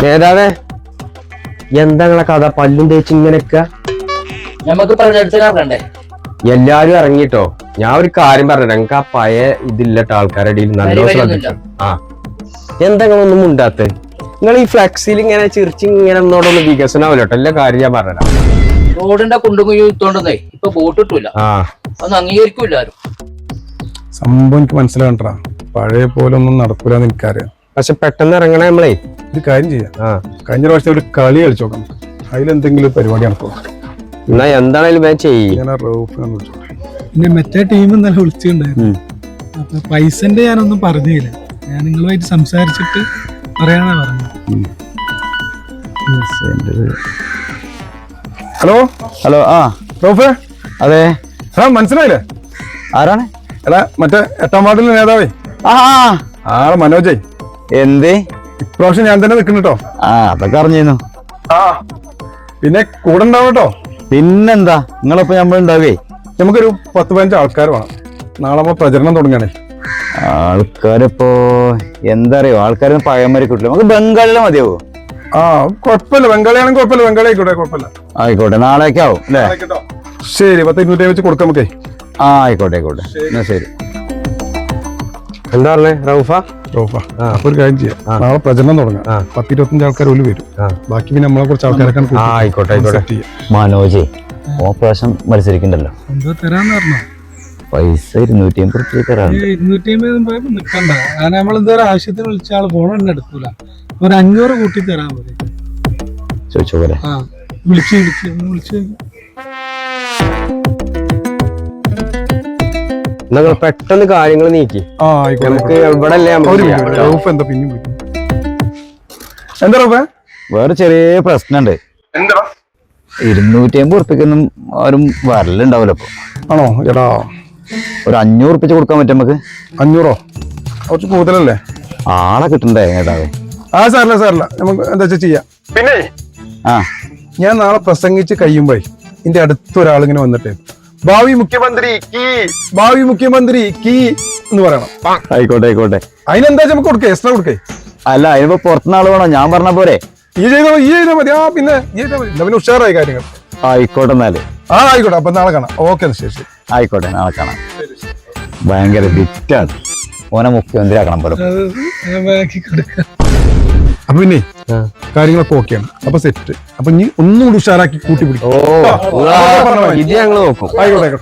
നേതാവേ എന്താ നിങ്ങളെ കഥ? പല്ലും തേച്ച് ഇങ്ങനെയൊക്കെ നമുക്ക് പ്രചരിച്ചേ. എല്ലാരും ഇറങ്ങിട്ടോ. ഞാൻ ഒരു കാര്യം പറഞ്ഞു, ഞങ്ങൾക്ക് ആ പഴയ ഇതില്ലട്ടോ ആൾക്കാരുടെ ഇടയിൽ നല്ല ശ്രദ്ധിച്ചു. ആ എന്താ ഒന്നും ഉണ്ടാത്ത നിങ്ങൾ ഈ ഫ്ലെക്സിൽ ഇങ്ങനെ ചിരിച്ച് ഇങ്ങനെ ഒന്നോടൊന്ന് വികസനം ആവില്ലോട്ടോ. എല്ലാ കാര്യം ഞാൻ പറഞ്ഞ റോഡിന്റെ കുണ്ടും ഇത്തോണ്ടേ ഇപ്പൊ ബോട്ട് ഇട്ടൂല, അതൊന്നും അംഗീകരിക്കൂല ആരും. സംഭവം എനിക്ക് മനസ്സിലാകണ്ടാ, പഴയ പോലെ ഒന്നും നടക്കൂലെന്ന് എനിക്കറിയാം. പക്ഷെ പെട്ടെന്ന് ഇറങ്ങണേ നമ്മളെ. ഒരു കാര്യം ചെയ്യാം, കഴിഞ്ഞ പ്രാവശ്യത്തെ ഒരു കളി കളിച്ചു നോക്കാം, അതിലെന്തെങ്കിലും പരിപാടി നടക്കും. എന്നാ എന്താണേലും ഞാൻ ചെയ്യും. പിന്നെ മറ്റേ ടീം ഇന്നലെ വിളിച്ചിട്ടുണ്ടായിരുന്നു. അപ്പൊ പൈസന്റെ ഞാനൊന്നും പറഞ്ഞില്ല, ഞാൻ നിങ്ങളുമായിട്ട് സംസാരിച്ചിട്ട് പറയാനാ പറഞ്ഞത്. Hello hello. ആ റോഫേ. അതെ. മനസ്സിലായില്ലേ ആരാണ്? എടാ മറ്റേ 8ാം വാർഡിലെ നേതാവേ. ആളെ മനോജേ. എന്തേ? ഇപ്രാവശ്യം ഞാൻ തന്നെ നിൽക്കുന്നു. അതൊക്കെ അറിഞ്ഞിരുന്നു. പിന്നെ കൂടെ ഉണ്ടാവും കേട്ടോ. പിന്നെന്താ, നിങ്ങളിപ്പോ നമ്മളുണ്ടാവേ. നമുക്കൊരു 10-15 ആൾക്കാർ വേണം. നാളെ നമ്മൾ പ്രചരണം തുടങ്ങണേ. ആൾക്കാരിപ്പോ എന്താ അറിയോ, ആൾക്കാരൊന്നും പഴയമാരി കിട്ടില്ല. നമുക്ക് ബംഗാളിലെ മതിയാവോ? കുഴപ്പമില്ല, ബംഗാളിയാണെങ്കിൽ കുഴപ്പമില്ല, ബംഗാളി ആയിക്കോട്ടെ, കുഴപ്പമില്ല. ആയിക്കോട്ടെ, നാളേക്ക് ആവും അല്ലേ? ശരി, 10-200 വെച്ച് കൊടുക്കാം നമുക്കേ. ആയിക്കോട്ടെ ആയിക്കോട്ടെ, എന്നാ ശരി. എന്താ പറഞ്ഞേ റൌഫ? അപ്പൊ ഒരു കാര്യം ചെയ്യാം, നാളെ പ്രചരണം തുടങ്ങാം. 10-25 ആൾക്കാർ ഒരു വരും, ബാക്കി പിന്നെ നമ്മളെ കുറച്ച് ആൾക്കാരൊക്കെ. ആയിക്കോട്ടെ. മനോജേ, ഓപ്പറേഷൻ മത്സരിക്കണ്ടല്ലോ, എന്തോ തരാന്ന് പറഞ്ഞോ? പൈസ 250 തരാം. 250 നിക്കണ്ട, കാരണം നമ്മളെന്തോ ആവശ്യത്തിന് വിളിച്ച ആള് ഫോൺ തന്നെ എടുക്കൂല. ഒരു 500 കൂട്ടി തരാൻ മതി. ചോദിച്ചോ പോലെ. വിളിച്ചു നിങ്ങൾ പെട്ടെന്ന് കാര്യങ്ങൾ നീക്കി. നമുക്ക് ഇവിടെ എന്താ വേറെ ചെറിയ പ്രശ്നമുണ്ട്. 250 ഉറുപ്പിക്കൊന്നും ആരും വരലുണ്ടാവില്ല ഇപ്പൊ. ആണോ? എടാ ഒരു 500 ഉറുപ്പിച്ച് കൊടുക്കാൻ പറ്റും നമുക്ക്. 500 കുറച്ച് കൂടുതലല്ലേ? ആളെ കിട്ടണ്ടേ നേതാവേ? സാറില്ല നമുക്ക് എന്താ വെച്ചാ ചെയ്യാം. പിന്നെ ഞാൻ നാളെ പ്രസംഗിച്ച് കഴിയുമ്പോഴേ എന്റെ അടുത്തൊരാളിങ്ങനെ വന്നിട്ടേ ഭാവി മുഖ്യമന്ത്രി കീ എന്ന് പറയണം. ആയിക്കോട്ടെ. അതിനെന്താ നമുക്ക് കൊടുക്കേ, എക്സ്ട്രാ കൊടുക്കേ? അല്ല, അതിനിപ്പോ പുറത്തുനിന്ന് ആള് വേണോ? ഞാൻ പറഞ്ഞ പോരെ? ഈ ചെയ്താൽ മതി. പിന്നെ പിന്നെ ഉഷാറായി കാര്യങ്ങൾ. ആയിക്കോട്ടെ എന്നാല്. ആയിക്കോട്ടെ, അപ്പൊ നാളെ കാണാം. ഓക്കെ, ശരി. ആയിക്കോട്ടെ, നാളെ കാണാം. ഭയങ്കര ബിറ്റാണ്, ഓനെ മുഖ്യമന്ത്രി ആക്കണം പോലെ. അപ്പൊ പിന്നെ കാര്യങ്ങളൊക്കെ ഓക്കെയാണ്. അപ്പൊ സെറ്റ്. അപ്പൊ ഇനി ഒന്നുകൂടി ഉഷാറാക്കി കൂട്ടി പിടിക്കും. ഇത് ഞങ്ങൾ നോക്കും. ആയിക്കോട്ടെ.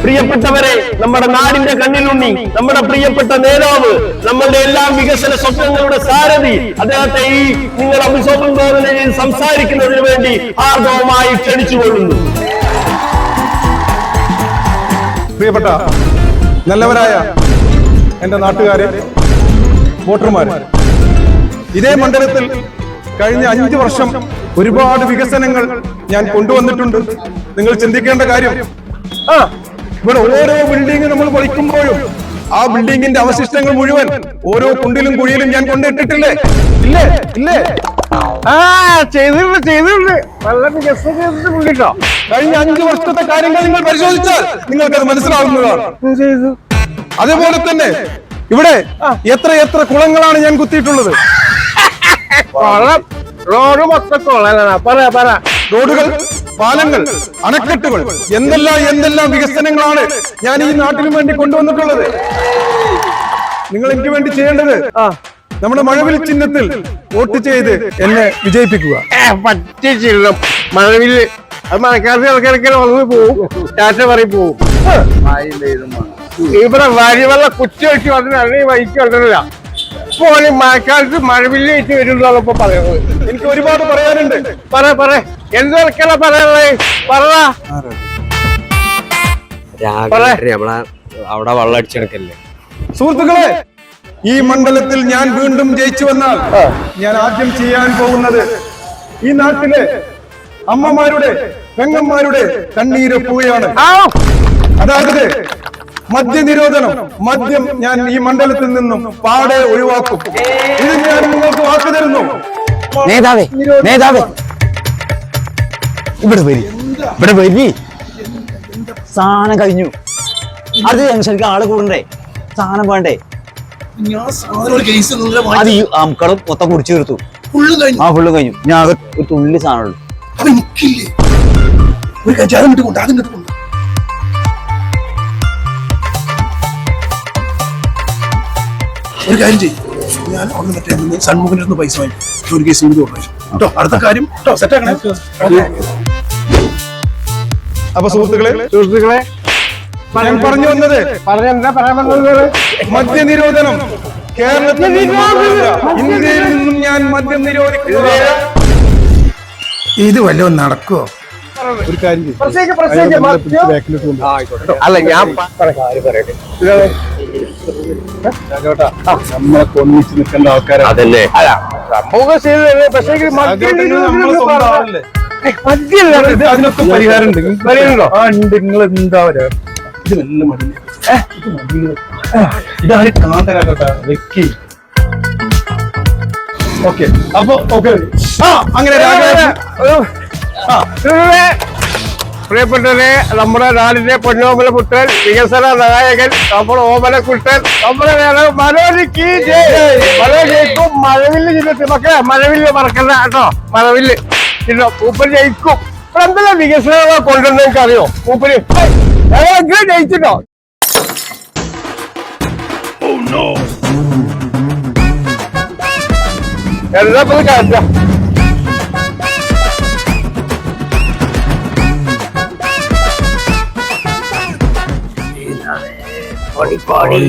പ്രിയപ്പെട്ടവരെ, നമ്മുടെ നാടിന്റെ കണ്ണിലുണ്ണി, നമ്മുടെ പ്രിയപ്പെട്ട നേതാവ്, നമ്മളുടെ എല്ലാ വികസന സ്വപ്നങ്ങളുടെ സാരഥി, അദ്ദേഹത്തെ ഈ നിങ്ങൾ അഭിസംബോധനയിൽ സംസാരിക്കുന്നതിന് വേണ്ടി ആർദ്രമായി ക്ഷണിച്ചുകൊള്ളുന്നു. പ്രിയപ്പെട്ട നല്ലവരായ എന്റെ നാട്ടുകാരെ, വോട്ടർമാരെ, ഇതേ മണ്ഡലത്തിൽ കഴിഞ്ഞ 5 വർഷം ഒരുപാട് വികസനങ്ങൾ ഞാൻ കൊണ്ടുവന്നിട്ടുണ്ട്. നിങ്ങൾ ചിന്തിക്കേണ്ട കാര്യം, ഇവിടെ ഓരോ ബിൽഡിംഗ് നമ്മൾ പൊളിക്കുമ്പോഴും ആ ബിൽഡിങ്ങിന്റെ അവശിഷ്ടങ്ങൾ മുഴുവൻ ഓരോ കുണ്ടിലും കുഴിയിലും ഞാൻ കൊണ്ടിട്ടിട്ടില്ലേ? ഇല്ലേ? ചെയ്തിട്ടുണ്ട്. കഴിഞ്ഞ 5 വർഷത്തെ കാര്യങ്ങൾ നിങ്ങൾ പരിശോധിച്ചാൽ നിങ്ങൾക്കത് മനസ്സിലാവുന്നതാണ്. അതേപോലെ തന്നെ ഇവിടെ എത്ര കുളങ്ങളാണ് ഞാൻ കുത്തിയിട്ടുള്ളത്. റോഡുകൾ, പാലങ്ങൾ, അണക്കെട്ടുകൾ, എന്തെല്ലാം വികസനങ്ങളാണ് ഞാൻ ഈ നാട്ടിന് വേണ്ടി കൊണ്ടുവന്നിട്ടുള്ളത്. നിങ്ങൾ എനിക്ക് വേണ്ടി ചെയ്യേണ്ടത് നമ്മുടെ മഴവിൽ ചിഹ്നത്തിൽ വോട്ട് ചെയ്ത് എന്നെ വിജയിപ്പിക്കുക. മഴവില് മഴക്കാലത്ത് ഇടയ്ക്കിടയ്ക്ക് വന്ന് പോവും, ടാറ്റ പറയും പോവും. ഇവിടെ വഴിവെള്ള കുറ്റിവെച്ച് വന്നിട്ടാണ് ഈ വൈക്ക് കണ്ടിട്ടില്ല. പോലെ മഴക്കാലത്ത് മഴവില്ലേറ്റ് വരുന്നതാണിപ്പോ പറയുന്നത്. എനിക്ക് ഒരുപാട് പറയാനുണ്ട്. പറ എന്തൊക്കെയാണ് പറയാനുള്ളത്? അവിടെ വെള്ളം അടിച്ചെടുക്കല്ലേ. സുഹൃത്തുക്കളെ, ഈ മണ്ഡലത്തിൽ ഞാൻ വീണ്ടും ജയിച്ചു വന്നാൽ ഞാൻ ആദ്യം ചെയ്യാൻ പോകുന്നത് ഈ നാട്ടിലെ അമ്മമാരുടെ, പെങ്ങന്മാരുടെ കണ്ണീരൊപ്പുകയാണ്. അതായത് മദ്യനിരോധനം. മദ്യം ഞാൻ ഈ മണ്ഡലത്തിൽ നിന്നും പാടെ ഒഴിവാക്കും. ഇത് ഞാൻ നിങ്ങൾക്ക് വാക്ക് തരുന്നു. നേതാവേ, ഇവിടെ വരി. സാധനം കഴിഞ്ഞു. അത് ജംഗ്ഷനിക്ക് ആള് കൂടണ്ടേ, സാധനം വേണ്ടേ? ഞാൻ സാധനം ഒരു കേസ് അത് ഈ ആംക്കട മൊത്തം കുടിച്ചു തീർത്തു. ഫുള്ള് കഴിഞ്ഞു. ആ ഫുള്ളും കഴിഞ്ഞു. ഞാൻ ആകെ ഒരു തുള്ളി സാധനമുള്ളൂ. അപ്പൊ എനിക്കില്ലേ ഒരു കാര്യം അതിട്ട് കൊണ്ട് അതിട്ട് കൊണ്ട് ഒരു കാര്യം ചെയ്യും. ഞാൻ അവിടെ മറ്റേ സൺമുഖിന്റെ അടുത്ത് പൈസ വാങ്ങി ഒരു കേസ് കൂടി കൊടുക്കും കേട്ടോ. അടുത്ത കാര്യം കേട്ടോ സെറ്റ് ആക്കണേ. അപ്പൊ സുഹൃത്തുക്കളെ ഞാൻ പറഞ്ഞു വന്നത് മദ്യനിരോധനം കേരളത്തിൽ ഇന്ത്യയിൽ നിന്നും ഞാൻ മദ്യം നിരോധിക്കുക. ഇത് വല്ലതും നടക്കുവോ? ഒരു കാര്യം അല്ല ഞാൻ നമ്മളെ ഒന്നിച്ച് നിൽക്കേണ്ട ആൾക്കാരാണ്. അതല്ലേ സംഭവം ശരിയല്ലേ. പക്ഷേ അതിനൊക്കെ പരിഹാരമുണ്ട്. ആ ഉണ്ട്. നിങ്ങൾ എന്താ പറയാ ഇത് നല്ല മതി. ഇത് മതി. ഇതാണ് കാന്തരാക്കട്ടെ വെക്കി. ഓക്കെ അപ്പൊ ഓക്കെ അങ്ങനെ പ്രിയപ്പെട്ടവരെ, നമ്മുടെ നാടിന്റെ പൊന്നോമല കുട്ടൻ, വികസന നായകൻ, നമ്മുടെ ഓമലക്കുട്ടൻ, നമ്മുടെ മനോജിക്ക് ജയിക്കും. മഴവില്ല് ചിഹ്നത്തിൽ മക്കളെ, മഴവില്ല് മറക്കണ്ട കേട്ടോ. മഴവില്ല് ചിഹ്നം മൂപ്പര് ജയിക്കും. എന്തെല്ലാം വികസനങ്ങളെ കൊണ്ടുവന്ന് നിങ്ങൾക്ക് അറിയോ? മൂപ്പര് ജയിച്ചിട്ടോ. എന്താ കാര്യം പണിപ്പാളി